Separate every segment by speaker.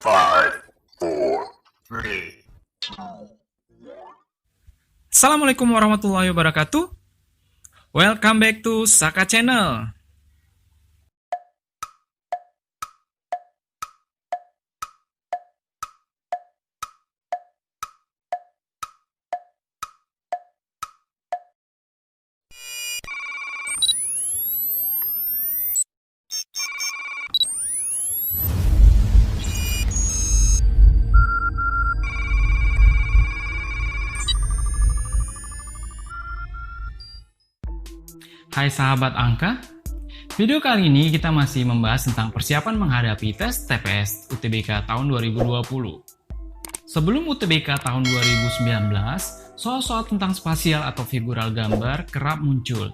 Speaker 1: Five, four, three.
Speaker 2: Assalamualaikum warahmatullahi wabarakatuh. Welcome back to Saka Channel. Hai sahabat angka, video kali ini kita masih membahas tentang persiapan menghadapi tes TPS UTBK tahun 2020. Sebelum UTBK tahun 2019, soal-soal tentang spasial atau figural gambar kerap muncul.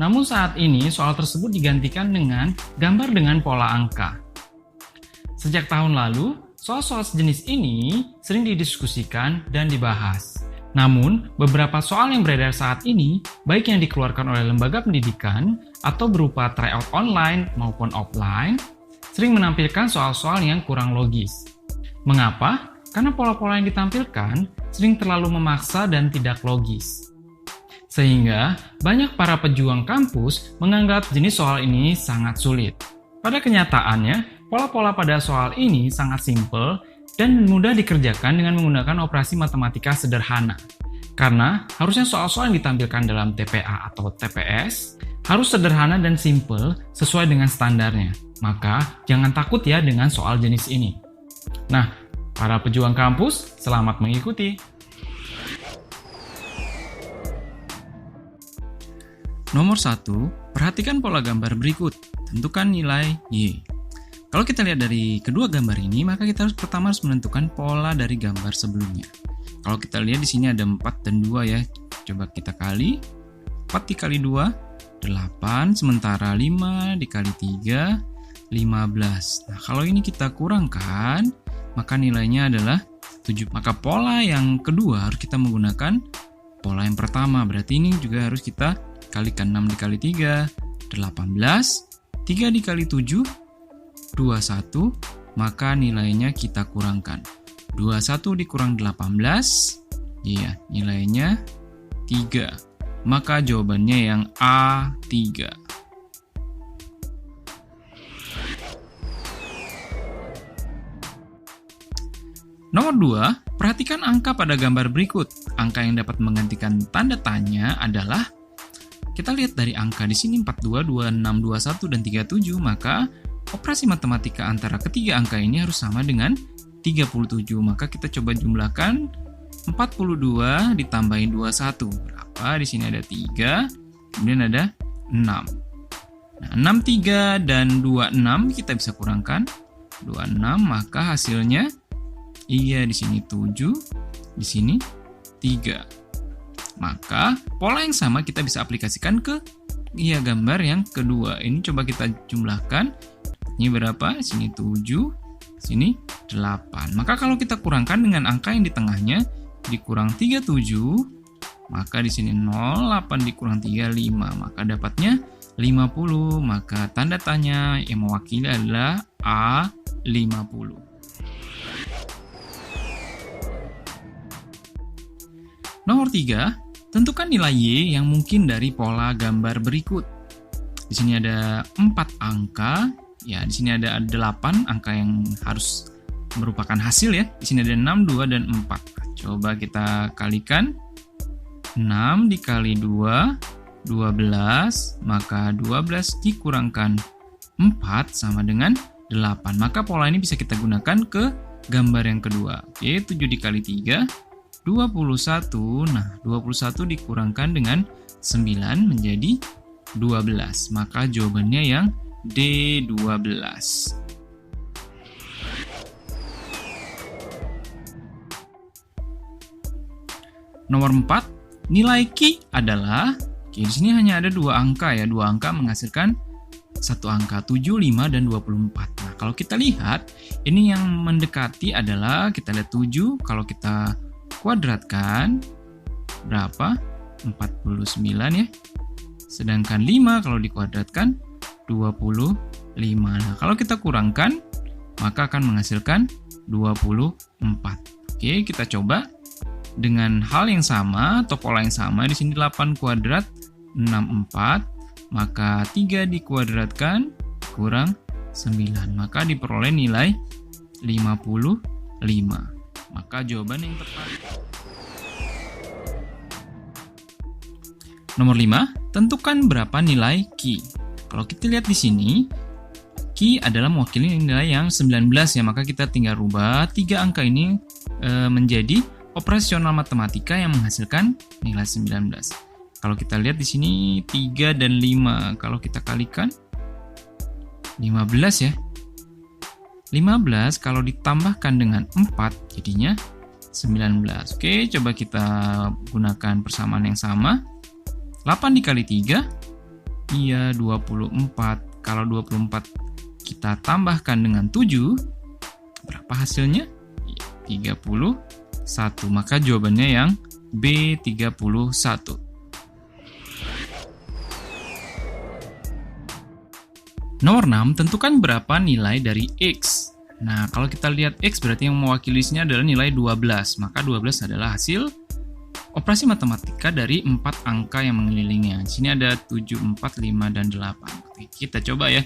Speaker 2: Namun saat ini soal tersebut digantikan dengan gambar dengan pola angka. Sejak tahun lalu, soal-soal sejenis ini sering didiskusikan dan dibahas. Namun, beberapa soal yang beredar saat ini, baik yang dikeluarkan oleh lembaga pendidikan atau berupa tryout online maupun offline, sering menampilkan soal-soal yang kurang logis. Mengapa? Karena pola-pola yang ditampilkan sering terlalu memaksa dan tidak logis. Sehingga, banyak para pejuang kampus menganggap jenis soal ini sangat sulit. Pada kenyataannya, pola-pola pada soal ini sangat simpel dan mudah dikerjakan dengan menggunakan operasi matematika sederhana. Karena harusnya soal-soal yang ditampilkan dalam TPA atau TPS harus sederhana dan simple sesuai dengan standarnya. Maka jangan takut ya dengan soal jenis ini. Nah, para pejuang kampus, selamat mengikuti. Nomor 1, perhatikan pola gambar berikut. Tentukan nilai Y. Kalau kita lihat dari kedua gambar ini, maka kita pertama harus menentukan pola dari gambar sebelumnya. Kalau kita lihat di sini ada 4 dan 2 ya. Coba kita kali. 4 dikali 2, 8. Sementara 5 dikali 3, 15. Nah, kalau ini kita kurangkan, maka nilainya adalah 7. Maka pola yang kedua harus kita menggunakan pola yang pertama. Berarti ini juga harus kita kalikan. 6 dikali 3, 18. 3 dikali 7, 21, maka nilainya kita kurangkan. 21 dikurang 18, iya, nilainya 3. Maka jawabannya yang A3. Nomor 2, perhatikan angka pada gambar berikut. Angka yang dapat menggantikan tanda tanya adalah, kita lihat dari angka di sini 42, 26, 21, dan 37, maka operasi matematika antara ketiga angka ini harus sama dengan 37. Maka kita coba jumlahkan 42 ditambahin 21. Berapa? Di sini ada 3, kemudian ada 6. Nah, 63 dan 26 kita bisa kurangkan. 26, maka hasilnya iya di sini 7, di sini 3. Maka pola yang sama kita bisa aplikasikan ke gambar yang kedua. Ini coba kita jumlahkan. Ini berapa? Sini 7, sini 8. Maka kalau kita kurangkan dengan angka yang di tengahnya, dikurang 37, maka di sini 0, 8 dikurang 3, 5. Maka dapatnya 50. Maka tanda tanya yang mewakili adalah A50. Nomor 3, tentukan nilai Y yang mungkin dari pola gambar berikut. Di sini ada 4 angka. Ya, di sini ada 8 angka yang harus merupakan hasil ya. Di sini ada 6, 2, dan 4. Coba kita kalikan. 6 dikali 2, 12. Maka 12 dikurangkan 4 sama dengan 8. Maka pola ini bisa kita gunakan ke gambar yang kedua. Oke, 7 dikali 3, 21. Nah, 21 dikurangkan dengan 9 menjadi 12. Maka jawabannya yang D12. Nomor 4, nilai Q adalah, di sini hanya ada 2 angka ya, 2 angka menghasilkan 1 angka, 7, 5, dan 24. Nah, kalau kita lihat, ini yang mendekati adalah, kita lihat 7, kalau kita kuadratkan, berapa? 49 ya. Sedangkan 5 kalau dikuadratkan, 25. Nah, kalau kita kurangkan, maka akan menghasilkan 24. Oke, kita coba dengan hal yang sama atau pola yang sama. Di sini 8 kuadrat 64, maka 3 dikuadratkan kurang 9, maka diperoleh nilai 55. Maka jawaban yang tepat. Nomor 5, tentukan berapa nilai Q. Kalau kita lihat di sini, Q adalah mewakili nilai yang 19 ya, maka kita tinggal rubah 3 angka ini menjadi operasional matematika yang menghasilkan nilai 19. Kalau kita lihat di sini 3 dan 5, kalau kita kalikan 15 ya. 15 kalau ditambahkan dengan 4 jadinya 19. Oke, coba kita gunakan persamaan yang sama. 8 dikali 3, iya 24. Kalau 24 kita tambahkan dengan 7, berapa hasilnya? 31. Maka jawabannya yang B31. Nomor 6, tentukan berapa nilai dari X. Nah, kalau kita lihat X berarti yang mewakili sini adalah nilai 12. Maka 12 adalah hasil operasi matematika dari 4 angka yang mengelilinginya. Di sini ada 7, 4, 5, dan 8. Oke, kita coba ya.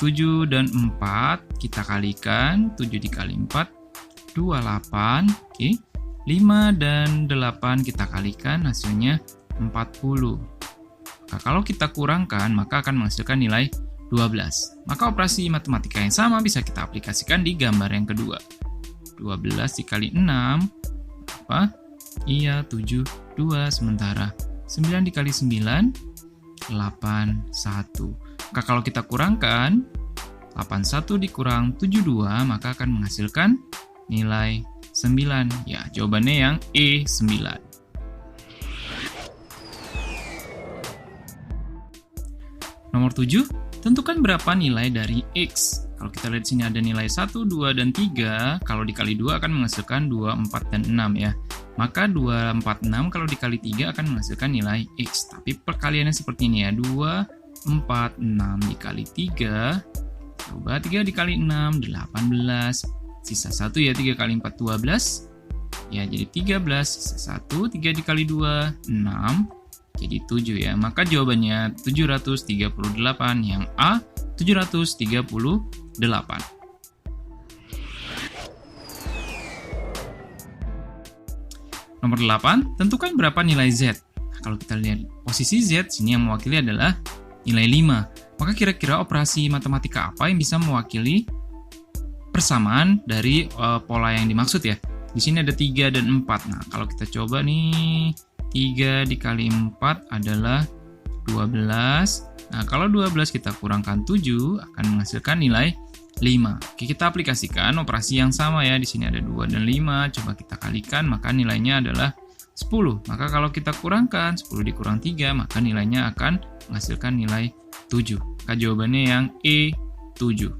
Speaker 2: 7 dan 4 kita kalikan. 7 dikali 4, 28. Oke. 5 dan 8 kita kalikan, hasilnya 40. Nah, kalau kita kurangkan, maka akan menghasilkan nilai 12. Maka operasi matematika yang sama bisa kita aplikasikan di gambar yang kedua. 12 dikali 6, apa? Iya, 7, 2, sementara 9 dikali 9, 81. Maka kalau kita kurangkan, 81 dikurang 72, maka akan menghasilkan nilai 9. Ya, jawabannya yang E9. Nomor 7, tentukan berapa nilai dari X. Kalau kita lihat sini ada nilai 1, 2, dan 3. Kalau dikali 2 akan menghasilkan 2, 4, dan 6 ya. Maka 2, 4, 6 kalau dikali 3 akan menghasilkan nilai X. Tapi perkaliannya seperti ini ya. 2, 4, 6 dikali 3. Coba 3 dikali 6, 18. Sisa 1 ya, 3 kali 4, 12. Ya, jadi 13. Sisa 1, 3 dikali 2, 6. Jadi 7 ya. Maka jawabannya 738 yang A, 738. Nomor 8, tentukan berapa nilai Z. Nah, kalau kita lihat posisi Z, sini yang mewakili adalah nilai 5. Maka kira-kira operasi matematika apa yang bisa mewakili persamaan dari pola yang dimaksud ya. Di sini ada 3 dan 4. Nah, kalau kita coba nih, 3 dikali 4 adalah 12. Nah, kalau 12 kita kurangkan 7 akan menghasilkan nilai 5. Oke, kita aplikasikan operasi yang sama ya. Di sini ada 2 dan 5. Coba kita kalikan, maka nilainya adalah 10. Maka kalau kita kurangkan 10 dikurang 3, maka nilainya akan menghasilkan nilai 7. Maka jawabannya yang E7.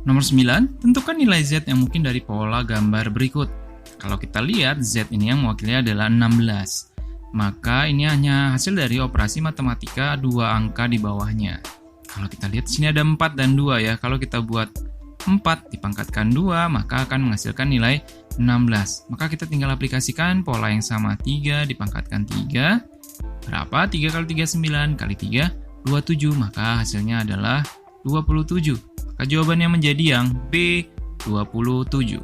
Speaker 2: Nomor 9, tentukan nilai Z yang mungkin dari pola gambar berikut. Kalau kita lihat, Z ini yang mewakili adalah 16. Maka ini hanya hasil dari operasi matematika 2 angka di bawahnya. Kalau kita lihat, sini ada 4 dan 2 ya. Kalau kita buat 4 dipangkatkan 2, maka akan menghasilkan nilai 16. Maka kita tinggal aplikasikan pola yang sama. 3 dipangkatkan 3. Berapa? 3 kali 3, 9. Kali 3, 27. Maka hasilnya adalah 27. Maka jawabannya menjadi yang B27.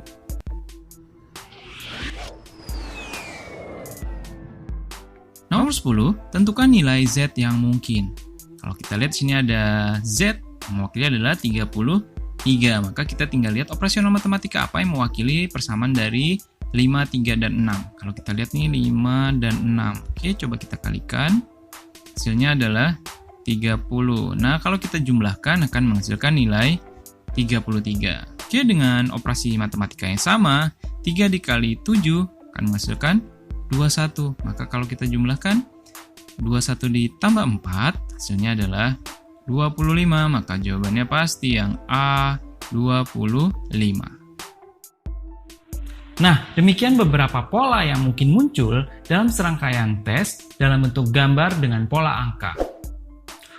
Speaker 2: Nomor 10, tentukan nilai Z yang mungkin. Kalau kita lihat sini ada Z, yang mewakili adalah 33. Maka kita tinggal lihat operasional matematika apa yang mewakili persamaan dari 5, 3, dan 6. Kalau kita lihat nih 5 dan 6. Oke, coba kita kalikan. Hasilnya adalah 30. Nah, kalau kita jumlahkan akan menghasilkan nilai 33. Oke, dengan operasi matematika yang sama, 3 dikali 7 akan menghasilkan 21. Maka kalau kita jumlahkan 21 ditambah 4, hasilnya adalah 25. Maka jawabannya pasti yang A, 25.
Speaker 3: Nah, demikian beberapa pola yang mungkin muncul dalam serangkaian tes dalam bentuk gambar dengan pola angka.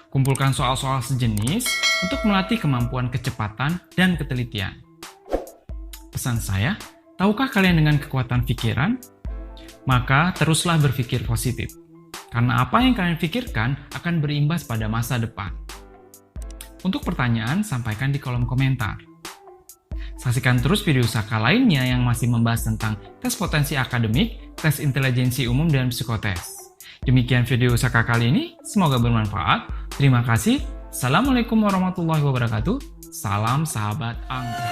Speaker 2: Kumpulkan soal-soal sejenis untuk melatih kemampuan kecepatan dan ketelitian. Pesan saya, tahukah kalian dengan kekuatan pikiran? Maka teruslah berpikir positif. Karena apa yang kalian pikirkan akan berimbas pada masa depan. Untuk pertanyaan, sampaikan di kolom komentar. Saksikan terus video Saka lainnya yang masih membahas tentang tes potensi akademik, tes intelijensi umum, dan psikotes. Demikian video Saka kali ini, semoga bermanfaat. Terima kasih. Assalamualaikum warahmatullahi wabarakatuh. Salam sahabat angka.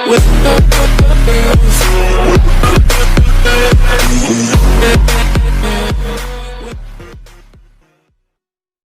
Speaker 1: With